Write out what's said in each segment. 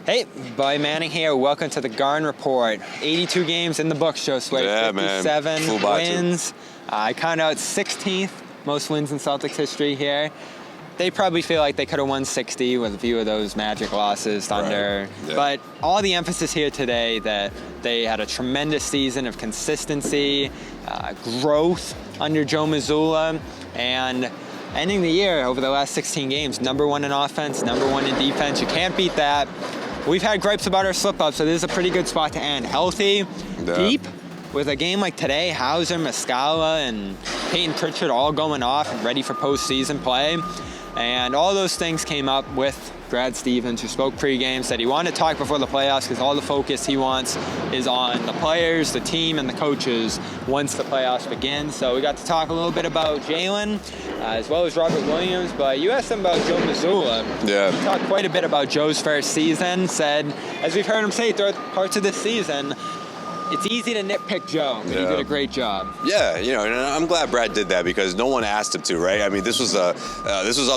Hey, Buddy Manning here. Welcome to the Garden Report. 82 games in the books, Josue. Yeah, 57 wins. I count out 16th most wins in Celtics history here. They probably feel like they could have won 60 with a few of those Magic losses, Thunder. Right. Yeah. But all the emphasis here today that they had a tremendous season of consistency, growth under Joe Mazzulla, and ending the year over the last 16 games, number one in offense, number one in defense. You can't beat that. We've had gripes about our slip-ups, so this is a pretty good spot to end. Healthy, deep, with a game like today, Hauser, Muscala, and Peyton Pritchard all going off and ready for postseason play. And all those things came up with Brad Stevens, who spoke pregame, said he wanted to talk before the playoffs because all the focus he wants is on the players, the team, and the coaches once the playoffs begin. So we got to talk a little bit about Jalen, as well as Robert Williams, but you asked him about Joe Mazzulla. Yeah. He talked quite a bit about Joe's first season, said, as we've heard him say throughout parts of this season, it's easy to nitpick Joe, but he did a great job. Yeah, and I'm glad Brad did that because no one asked him to, right? I mean, this was up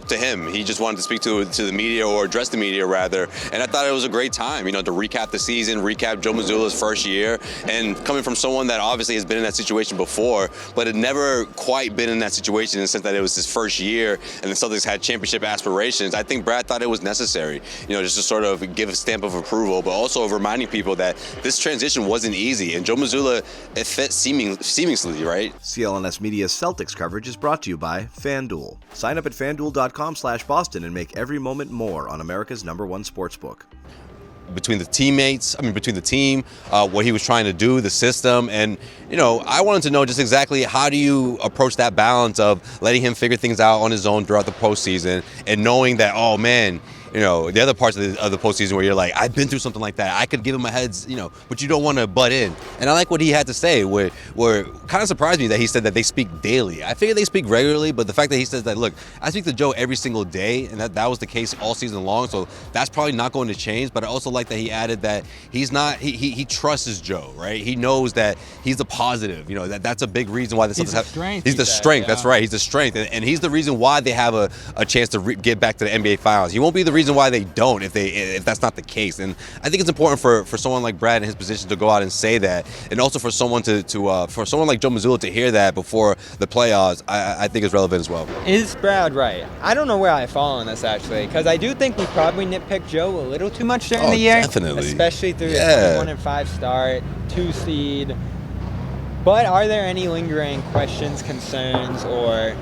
to him. He just wanted to speak to the media, or address the media rather, and I thought it was a great time, to recap the season, recap Joe Mazzulla's first year, and coming from someone that obviously has been in that situation before, but had never quite been in that situation in the sense that it was his first year and the Celtics had championship aspirations. I think Brad thought it was necessary, just to sort of give a stamp of approval, but also of reminding people that this transition wasn't easy. And Joe Mazzulla, it fit seamlessly, right? CLNS Media's Celtics coverage is brought to you by FanDuel. Sign up at FanDuel.com/Boston and make every moment more on America's #1 sportsbook. Between the team, what he was trying to do, the system, and I wanted to know just exactly how do you approach that balance of letting him figure things out on his own throughout the postseason, and knowing that, oh man, the other parts of the postseason where you're like, I've been through something like that. I could give him a heads, but you don't want to butt in. And I like what he had to say, where kind of surprised me that he said that they speak daily. I figure they speak regularly, but the fact that he says that, look, I speak to Joe every single day, and that was the case all season long, so that's probably not going to change. But I also like that he added that he's not, he trusts Joe, right? He knows that he's the positive, that's a big reason why the Celtics have. He's the strength, that's right. He's the strength, and he's the reason why they have a chance to get back to the NBA Finals. He won't be the reason why they don't if that's not the case. And I think it's important for someone like Brad in his position to go out and say that, and also for someone for someone like Joe Mazzulla to hear that before the playoffs. I think is relevant as well. Is Brad right? I don't know where I fall on this actually, because I do think we probably nitpicked Joe a little too much during the year, definitely, especially through the 1-5 start, 2 seed. But are there any lingering questions, concerns, or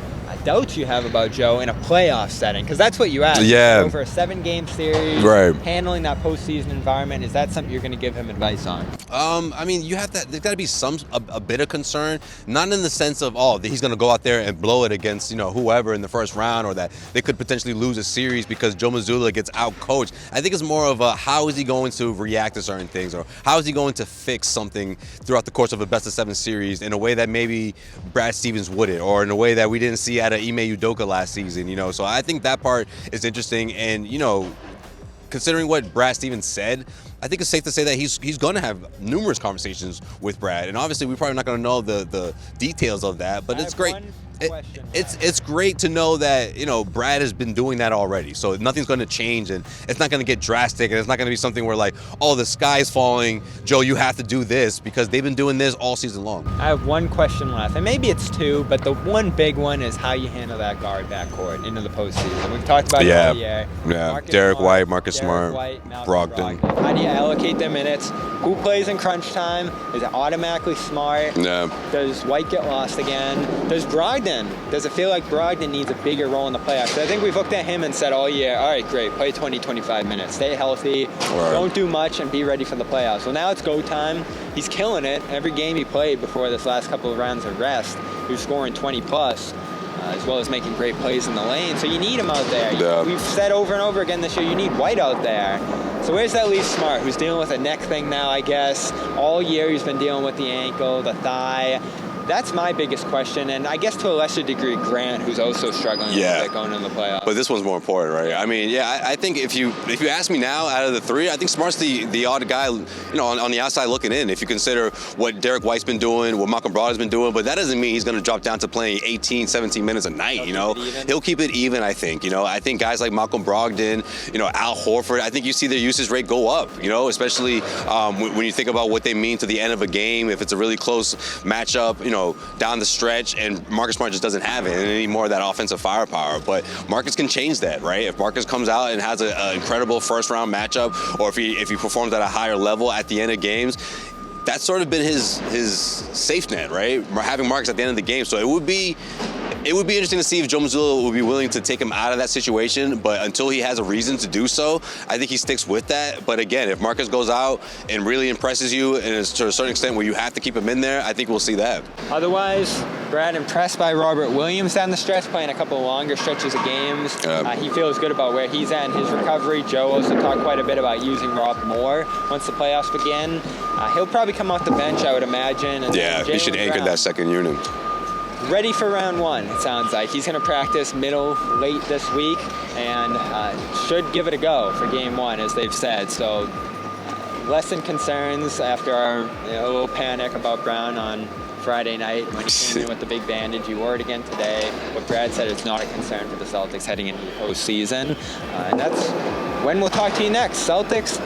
doubts you have about Joe in a playoff setting? Because that's what you asked. Yeah. Over a 7-game series, right, handling that postseason environment, is that something you're going to give him advice on? I mean, you have that. There's got to be a bit of concern, not in the sense of he's going to go out there and blow it against whoever in the first round, or that they could potentially lose a series because Joe Mazzulla gets out coached. I think it's more of how is he going to react to certain things, or how is he going to fix something throughout the course of a best-of-7 series in a way that maybe Brad Stevens wouldn't, or in a way that we didn't see out of Ime Udoka last season. So I think that part is interesting, and considering what Brad Stevens said, I think it's safe to say that he's going to have numerous conversations with Brad, and obviously we're probably not going to know the details of that, but it's great. It's great to know that Brad has been doing that already, so nothing's going to change, and it's not going to get drastic, and it's not going to be something where like, oh, the sky's falling, Joe, you have to do this, because they've been doing this all season long. I have one question left, and maybe it's 2, but the one big one is how you handle that guard backcourt into the postseason. We've talked about it all year. Yeah, Derek White, Marcus Smart, Brogdon. How do you allocate their minutes? Who plays in crunch time? Is it automatically Smart? Yeah. Does White get lost again? Does it feel like Brogdon needs a bigger role in the playoffs? I think we've looked at him and said all year, all right, great, play 20, 25 minutes, stay healthy, don't do much, and be ready for the playoffs. Well, now it's go time. He's killing it. Every game he played before this last couple of rounds of rest, he was scoring 20+, as well as making great plays in the lane. So you need him out there. Yeah. We've said over and over again this year, you need White out there. So where's that leave Smart, who's dealing with a neck thing now, I guess. All year he's been dealing with the ankle, the thigh. that's my biggest question, and I guess to a lesser degree, Grant, who's also struggling a little bit going into the playoffs. But this one's more important, right? I mean, I think if you ask me now, out of the three, I think Smart's the odd guy, on the outside looking in. If you consider what Derek White's been doing, what Malcolm Brogdon's been doing, but that doesn't mean he's going to drop down to playing 18, 17 minutes a night. He'll keep it even. I think. I think guys like Malcolm Brogdon, Al Horford, I think you see their usage rate go up. Especially when you think about what they mean to the end of a game. If it's a really close matchup, down the stretch, and Marcus Smart just doesn't have it, and any more of that offensive firepower. But Marcus can change that, right? If Marcus comes out and has an incredible first-round matchup, or if he performs at a higher level at the end of games, that's sort of been his safe net, right? Having Marcus at the end of the game. So it would be interesting to see if Joe Mazzulla would be willing to take him out of that situation, but until he has a reason to do so, I think he sticks with that. But again, if Marcus goes out and really impresses you, and it's to a certain extent where you have to keep him in there, I think we'll see that. Otherwise, Brad, impressed by Robert Williams down the stretch, playing a couple of longer stretches of games. He feels good about where he's at in his recovery. Joe also talked quite a bit about using Rob more once the playoffs begin. He'll probably come off the bench, I would imagine. And he should anchor that second unit. Ready for round one, it sounds like. He's going to practice late this week, and should give it a go for game one, as they've said. So lessen concerns after our little panic about Brown on Friday night when he came in with the big bandage. He wore it again today. But Brad said it's not a concern for the Celtics heading into the postseason. And that's when we'll talk to you next. Celtics,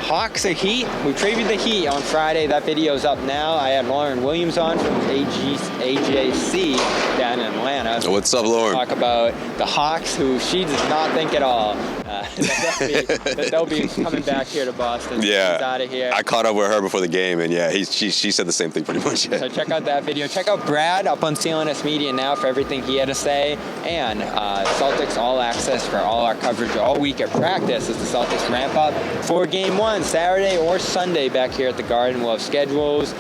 Hawks, or Heat. We previewed the Heat on Friday. That video's up now. I had Lauren Williams on from AJC down in Atlanta. What's up, Lauren? Talk about the Hawks, who she does not think at all that they'll be coming back here to Boston. Yeah, she's out of here. I caught up with her before the game, and she said the same thing pretty much. So check out that video. Check out Brad up on CLNS Media now for everything he had to say, and Celtics All Access for all our coverage all week at practice as the Celtics ramp up for Game 1, Saturday or Sunday back here at the Garden. We'll have schedules,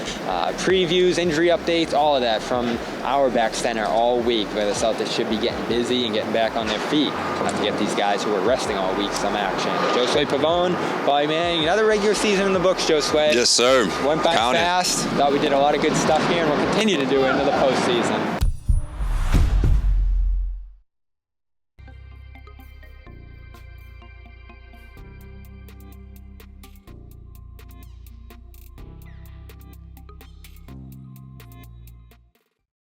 previews, injury updates, all of that from our back center all week, where the Celtics should be getting busy and getting back on their feet. Not to get these guys who are resting all week some action. Josue Pavon, Bobby Manning, another regular season in the books, Josue. Yes, sir. Went by fast. Thought we did a lot of good stuff here, and we'll continue to do it into the postseason.